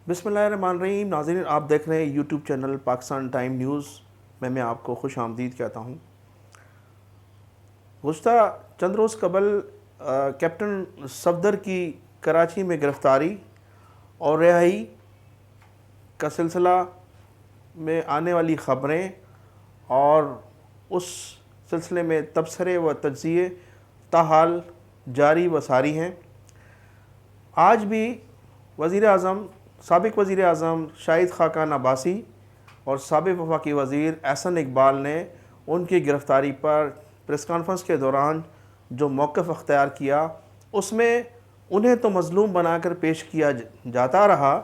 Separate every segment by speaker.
Speaker 1: بسم اللہ الرحمن الرحیم. ناظرین، آپ دیکھ رہے ہیں YouTube channel Pakistan time news. میں آپ کو خوش آمدید کہتا ہوں. گزشتہ چند روز قبل کیپٹن صفدر کی کراچی میں گرفتاری اور رہائی کا سلسلہ میں آنے والی خبریں اور اس سلسلے میں تبصرے و تجزیے تاحال جاری و ساری ہیں. آج بھی سابق وزیر اعظم شاہد خاقان عباسی اور سابق وفاقی وزیر احسن اقبال نے ان کی گرفتاری پر پریس کانفرنس کے دوران جو موقف اختیار کیا، اس میں انہیں تو مظلوم بنا کر پیش کیا جاتا رہا.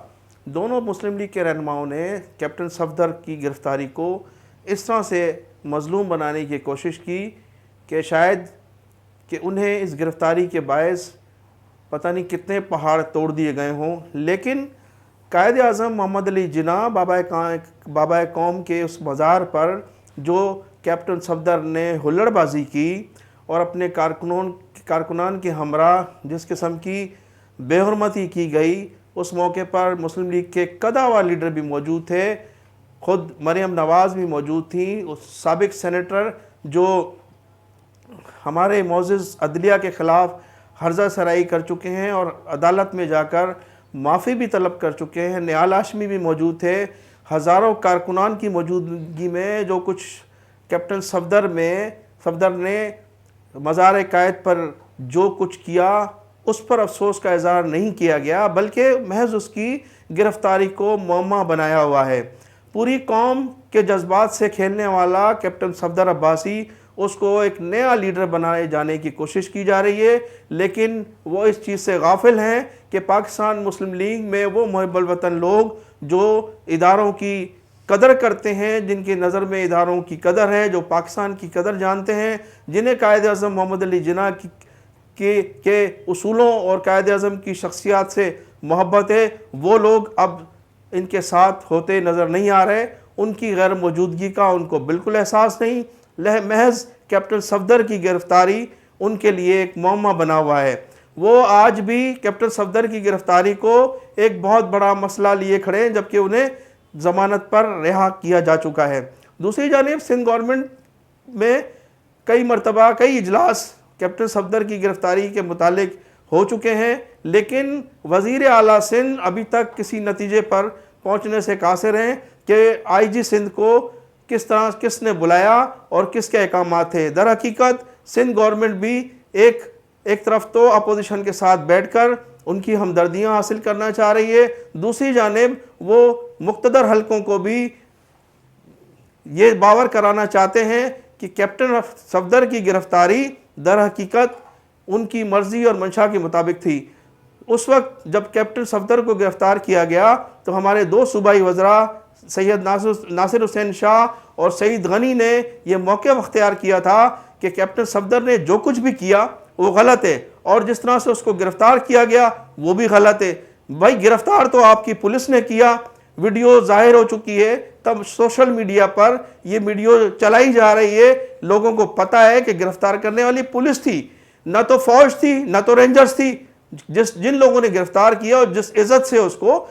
Speaker 1: دونوں مسلم لیگ کے رہنماؤں نے کیپٹن صفدر کی گرفتاری کو اس طرح سے مظلوم بنانے کی کوشش کی کہ شاید کہ انہیں اس گرفتاری کے باعث پتہ نہیں کتنے پہاڑ توڑ دیے گئے ہوں. لیکن قائد اعظم محمد علی جناح بابا قوم کے اس مزار پر جو کیپٹن صفدر نے ہلڑ بازی کی اور اپنے کارکنان کے ہمراہ جس قسم کی بے حرمتی کی گئی، اس موقع پر مسلم لیگ کے قداور لیڈر بھی موجود تھے. خود مریم نواز بھی موجود تھیں، اس سابق سینیٹر جو ہمارے معزز عدلیہ کے خلاف ہرزہ سرائی کر چکے ہیں اور عدالت میں جا کر معافی بھی طلب کر چکے ہیں. نہال ہاشمی بھی موجود تھے. ہزاروں کارکنان کی موجودگی میں جو کچھ کیپٹن صفدر نے مزار قائد پر جو کچھ کیا، اس پر افسوس کا اظہار نہیں کیا گیا، بلکہ محض اس کی گرفتاری کو معمہ بنایا ہوا ہے. پوری قوم کے جذبات سے کھیلنے والا کیپٹن صفدر عباسی، اس کو ایک نیا لیڈر بنائے جانے کی کوشش کی جا رہی ہے، لیکن وہ اس چیز سے غافل ہیں کہ پاکستان مسلم لیگ میں وہ محب الوطن لوگ جو اداروں کی قدر کرتے ہیں، جن کی نظر میں اداروں کی قدر ہے، جو پاکستان کی قدر جانتے ہیں، جنہیں قائد اعظم محمد علی جناح کے اصولوں اور قائد اعظم کی شخصیات سے محبت ہے، وہ لوگ اب ان کے ساتھ ہوتے نظر نہیں آ رہے. ان کی غیر موجودگی کا ان کو بالکل احساس نہیں. محض کیپٹن صفدر کی گرفتاری ان کے لیے ایک معمہ بنا ہوا ہے. وہ آج بھی کیپٹن صفدر کی گرفتاری کو ایک بہت بڑا مسئلہ لیے کھڑے ہیں، جبکہ انہیں ضمانت پر رہا کیا جا چکا ہے. دوسری جانب سندھ گورنمنٹ میں کئی مرتبہ کئی اجلاس کیپٹن صفدر کی گرفتاری کے متعلق ہو چکے ہیں، لیکن وزیر اعلیٰ سندھ ابھی تک کسی نتیجے پر پہنچنے سے قاصر ہیں کہ آئی جی سندھ کو کس نے بلایا اور کس کے احکامات تھے. در حقیقت سندھ گورنمنٹ بھی ایک طرف تو اپوزیشن کے ساتھ بیٹھ کر ان کی ہمدردیاں حاصل کرنا چاہ رہی ہے، دوسری جانب وہ مقتدر حلقوں کو بھی یہ باور کرانا چاہتے ہیں کہ کیپٹن صفدر کی گرفتاری در حقیقت ان کی مرضی اور منشا کے مطابق تھی. اس وقت جب کیپٹن صفدر کو گرفتار کیا گیا تو ہمارے دو صوبائی وزراء سید ناصر حسین شاہ اور سعید غنی نے یہ موقع اختیار کیا تھا کہ کیپٹن صفدر نے جو کچھ بھی کیا وہ غلط ہے، اور جس طرح سے اس کو گرفتار کیا گیا وہ بھی غلط ہے. بھائی گرفتار تو آپ کی پولیس نے کیا، ویڈیو ظاہر ہو چکی ہے، تب سوشل میڈیا پر یہ ویڈیو چلائی جا رہی ہے، لوگوں کو پتہ ہے کہ گرفتار کرنے والی پولیس تھی، نہ تو فوج تھی نہ تو رینجرز تھی. جن لوگوں نے گرفتار کیا اور جس عزت سے اس کو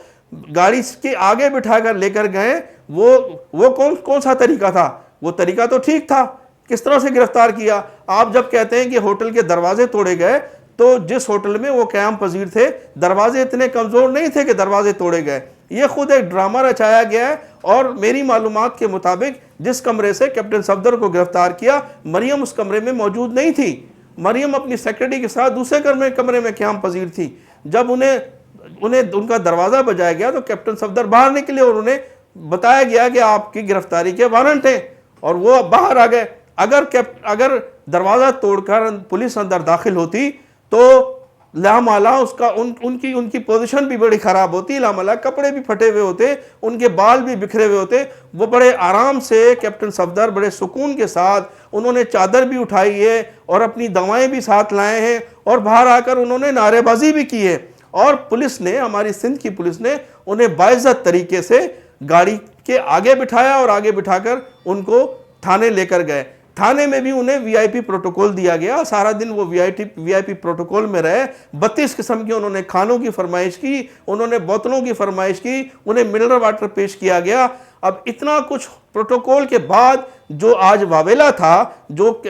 Speaker 1: گاڑی کے آگے بٹھا کر لے کر گئے، وہ کون سا طریقہ تھا؟ وہ طریقہ تو ٹھیک تھا. کس طرح سے گرفتار کیا؟ آپ جب کہتے ہیں کہ ہوٹل کے دروازے توڑے گئے، تو جس ہوٹل میں وہ قیام پذیر تھے دروازے اتنے کمزور نہیں تھے کہ دروازے توڑے گئے. یہ خود ایک ڈرامہ رچایا گیا ہے. اور میری معلومات کے مطابق جس کمرے سے کیپٹن صفدر کو گرفتار کیا، مریم اس کمرے میں موجود نہیں تھی. مریم اپنی سیکرٹری کے ساتھ دوسرے کمرے میں قیام پذیر تھی. جب ان کا دروازہ بجایا گیا تو کیپٹن صفدر باہر نکلے اور انہیں بتایا گیا کہ آپ کی گرفتاری کے وارنٹ ہیں، اور وہ باہر آ گئے. اگر دروازہ توڑ کر پولیس اندر داخل ہوتی تو لامالا ان کی پوزیشن بھی بڑی خراب ہوتی، لامالا کپڑے بھی پھٹے ہوئے ہوتے، ان کے بال بھی بکھرے ہوئے ہوتے. وہ بڑے آرام سے کیپٹن صفدر بڑے سکون کے ساتھ انہوں نے چادر بھی اٹھائی ہے اور اپنی دوائیں بھی ساتھ لائے ہیں، اور باہر آ کر انہوں نے نعرے بازی بھی کی ہے. اور پولیس نے، ہماری سندھ کی پولیس نے انہیں باعزت طریقے سے گاڑی کے آگے بٹھایا اور آگے بٹھا کر ان کو تھانے لے کر گئے. تھانے میں بھی انہیں وی آئی پی پروٹوکول دیا گیا، سارا دن وہ وی آئی پی پروٹوکول میں رہے، 32 قسم کی انہوں نے کھانوں کی فرمائش کی، انہوں نے بوتلوں کی فرمائش کی، انہیں منرل واٹر پیش کیا گیا۔ اب اتنا کچھ پروٹوکول کے بعد جو آج واویلا تھا، جو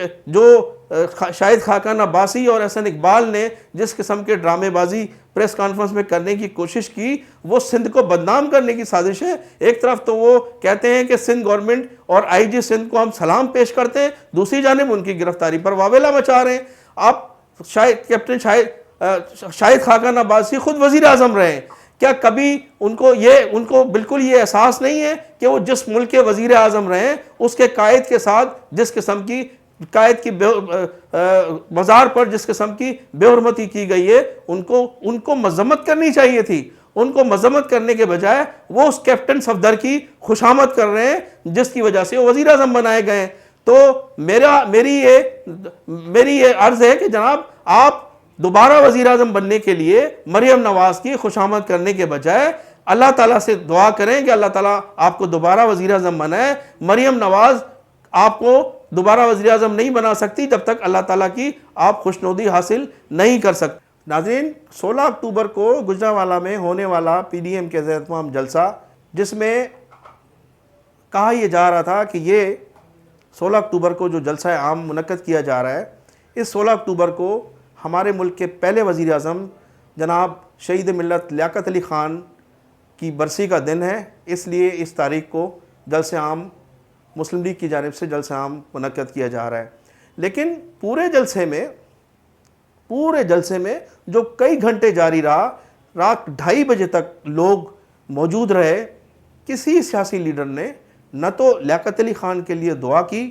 Speaker 1: شاہد خاقان عباسی اور احسن اقبال نے جس قسم کے ڈرامے بازی پریس کانفرنس میں کرنے کی کوشش کی، وہ سندھ کو بدنام کرنے کی سازش ہے۔ ایک طرف تو وہ کہتے ہیں کہ سندھ گورنمنٹ اور آئی جی سندھ کو ہم سلام پیش کرتے ہیں، دوسری جانب ان کی گرفتاری پر واویلا مچا رہے ہیں۔ آپ کیپٹن شاہد خاقان عباسی خود وزیر اعظم رہے ہیں، کیا کبھی ان کو بالکل یہ احساس نہیں ہے کہ وہ جس ملک کے وزیر اعظم رہے ہیں اس کے قائد کے ساتھ جس قسم کی قائد کی مزار پر جس قسم کی بے حرمتی کی گئی ہے، ان کو مذمت کرنی چاہیے تھی۔ ان کو مذمت کرنے کے بجائے وہ اس کیپٹن صفدر کی خوشامد کر رہے ہیں جس کی وجہ سے وہ وزیر اعظم بنائے گئے ہیں۔ تو میری یہ عرض ہے کہ جناب آپ دوبارہ وزیر اعظم بننے کے لیے مریم نواز کی خوشامد کرنے کے بجائے اللہ تعالیٰ سے دعا کریں کہ اللہ تعالیٰ آپ کو دوبارہ وزیر اعظم بنائے۔ مریم نواز آپ کو دوبارہ وزیر اعظم نہیں بنا سکتی جب تک اللہ تعالیٰ کی آپ خوشنودی حاصل نہیں کر سکتے۔ ناظرین، 16 اکتوبر کو گجرانوالہ میں ہونے والا پی ڈی ایم کے زیر اہتمام جلسہ، جس میں کہا یہ جا رہا تھا کہ یہ 16 اکتوبر کو جو جلسہ عام منعقد کیا جا رہا ہے، اس 16 اکتوبر کو ہمارے ملک کے پہلے وزیر اعظم جناب شہید ملت لیاقت علی خان کی برسی کا دن ہے، اس لیے اس تاریخ کو جلسہ عام مسلم لیگ کی جانب سے جلسہ عام منعقد کیا جا رہا ہے۔ لیکن پورے جلسے میں جو کئی گھنٹے جاری رہا، رات 2:30 بجے تک لوگ موجود رہے، کسی سیاسی لیڈر نے نہ تو لیاقت علی خان کے لیے دعا کی،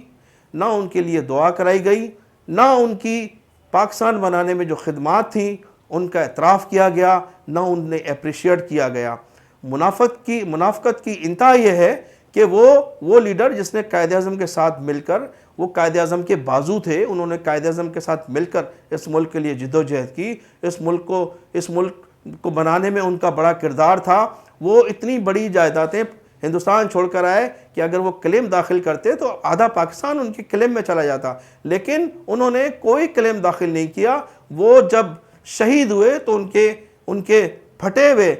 Speaker 1: نہ ان کے لیے دعا کرائی گئی، نہ ان کی پاکستان بنانے میں جو خدمات تھیں ان کا اعتراف کیا گیا، نہ انہیں اپریشیٹ کیا گیا۔ منافقت کی انتہا یہ ہے کہ وہ لیڈر جس نے قائد اعظم کے ساتھ مل کر، وہ قائد اعظم کے بازو تھے، انہوں نے قائد اعظم کے ساتھ مل کر اس ملک کے لیے جدوجہد کی، اس ملک کو بنانے میں ان کا بڑا کردار تھا۔ وہ اتنی بڑی جائیدادیں ہندوستان چھوڑ کر آئے کہ اگر وہ کلیم داخل کرتے تو آدھا پاکستان ان کے کلیم میں چلا جاتا، لیکن انہوں نے کوئی کلیم داخل نہیں کیا۔ وہ جب شہید ہوئے تو ان کے پھٹے ہوئے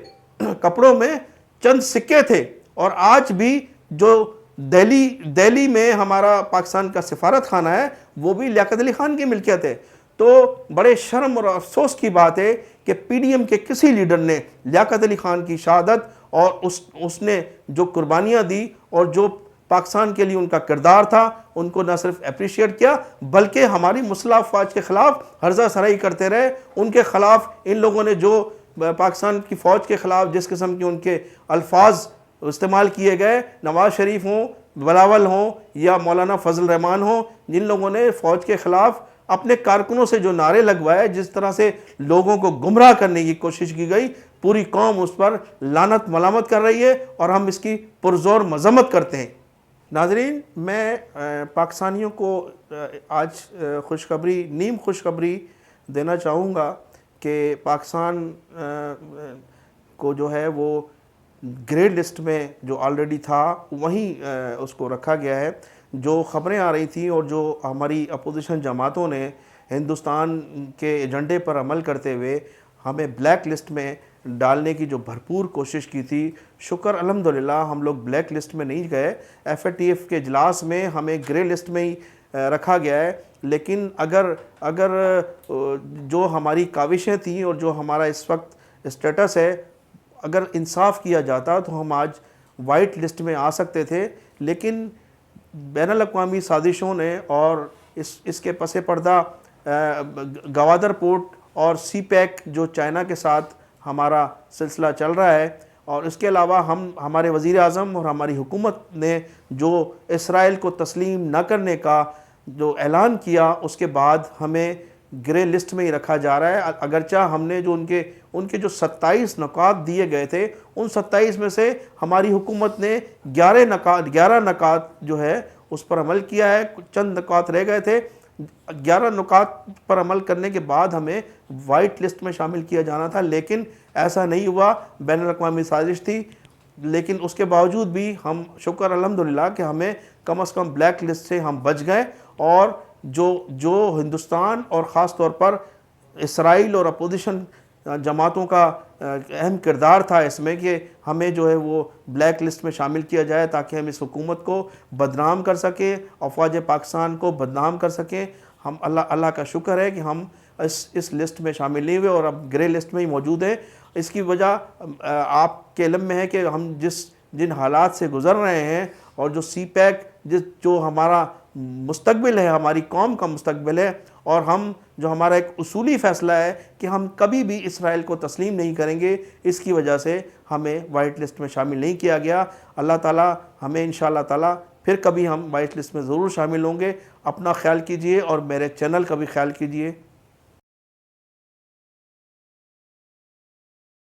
Speaker 1: کپڑوں میں چند سکے تھے، اور آج بھی جو دہلی میں ہمارا پاکستان کا سفارت خانہ ہے وہ بھی لیاقت علی خان کی ملکیت ہے۔ تو بڑے شرم اور افسوس کی بات ہے کہ پی ڈی ایم کے کسی لیڈر نے لیاقت علی خان کی شہادت اور اس نے جو قربانیاں دی اور جو پاکستان کے لیے ان کا کردار تھا ان کو نہ صرف اپریشیٹ کیا بلکہ ہماری مسلح افواج کے خلاف ہرزہ سرائی کرتے رہے۔ ان کے خلاف ان لوگوں نے جو پاکستان کی فوج کے خلاف جس قسم کے ان کے الفاظ استعمال کیے گئے، نواز شریف ہوں، بلاول ہوں یا مولانا فضل الرحمان ہوں، جن لوگوں نے فوج کے خلاف اپنے کارکنوں سے جو نعرے لگوائے، جس طرح سے لوگوں کو گمراہ کرنے کی کوشش کی گئی، پوری قوم اس پر لعنت ملامت کر رہی ہے اور ہم اس کی پرزور مذمت کرتے ہیں۔ ناظرین، میں پاکستانیوں کو آج نیم خوشخبری دینا چاہوں گا کہ پاکستان کو جو ہے وہ گرے لسٹ میں جو آلریڈی تھا وہیں اس کو رکھا گیا ہے۔ جو خبریں آ رہی تھیں اور جو ہماری اپوزیشن جماعتوں نے ہندوستان کے ایجنڈے پر عمل کرتے ہوئے ہمیں بلیک لسٹ میں ڈالنے کی جو بھرپور کوشش کی تھی، شکر الحمدللہ ہم لوگ بلیک لسٹ میں نہیں گئے۔ ایف اے ٹی ایف کے اجلاس میں ہمیں گرے لسٹ میں ہی رکھا گیا ہے۔ لیکن اگر جو ہماری کاوشیں تھیں اور جو ہمارا اس وقت اسٹیٹس ہے، اگر انصاف کیا جاتا تو ہم آج وائٹ لسٹ میں آ سکتے تھے، لیکن بین الاقوامی سازشوں نے اور اس کے پس پردہ گوادر پورٹ اور سی پیک جو چائنا کے ساتھ ہمارا سلسلہ چل رہا ہے، اور اس کے علاوہ ہمارے وزیر اعظم اور ہماری حکومت نے جو اسرائیل کو تسلیم نہ کرنے کا جو اعلان کیا، اس کے بعد ہمیں گرے لسٹ میں ہی رکھا جا رہا ہے۔ اگرچہ ہم نے جو ان کے جو 27 نکات دیے گئے تھے، ان 27 میں سے ہماری حکومت نے 11 نکات جو ہے اس پر عمل کیا ہے، چند نکات رہ گئے تھے۔ 11 نکات پر عمل کرنے کے بعد ہمیں وائٹ لسٹ میں شامل کیا جانا تھا، لیکن ایسا نہیں ہوا، بین الاقوامی سازش تھی۔ لیکن اس کے باوجود بھی ہم شکر الحمدللہ کہ ہمیں کم از کم بلیک لسٹ سے ہم بچ گئے، اور جو ہندوستان اور خاص طور پر اسرائیل اور اپوزیشن جماعتوں کا اہم کردار تھا اس میں کہ ہمیں جو ہے وہ بلیک لسٹ میں شامل کیا جائے تاکہ ہم اس حکومت کو بدنام کر سکیں، افواج پاکستان کو بدنام کر سکیں۔ ہم اللہ کا شکر ہے کہ ہم اس لسٹ میں شامل نہیں ہوئے اور اب گرے لسٹ میں ہی موجود ہیں۔ اس کی وجہ آپ کے علم میں ہے کہ ہم جن حالات سے گزر رہے ہیں اور جو سی پیک جو ہمارا مستقبل ہے، ہماری قوم کا مستقبل ہے، اور جو ہمارا ایک اصولی فیصلہ ہے کہ ہم کبھی بھی اسرائیل کو تسلیم نہیں کریں گے، اس کی وجہ سے ہمیں وائٹ لسٹ میں شامل نہیں کیا گیا۔ اللہ تعالیٰ ہمیں انشاءاللہ تعالیٰ پھر کبھی ہم وائٹ لسٹ میں ضرور شامل ہوں گے۔ اپنا خیال کیجئے اور میرے چینل کا بھی خیال کیجئے۔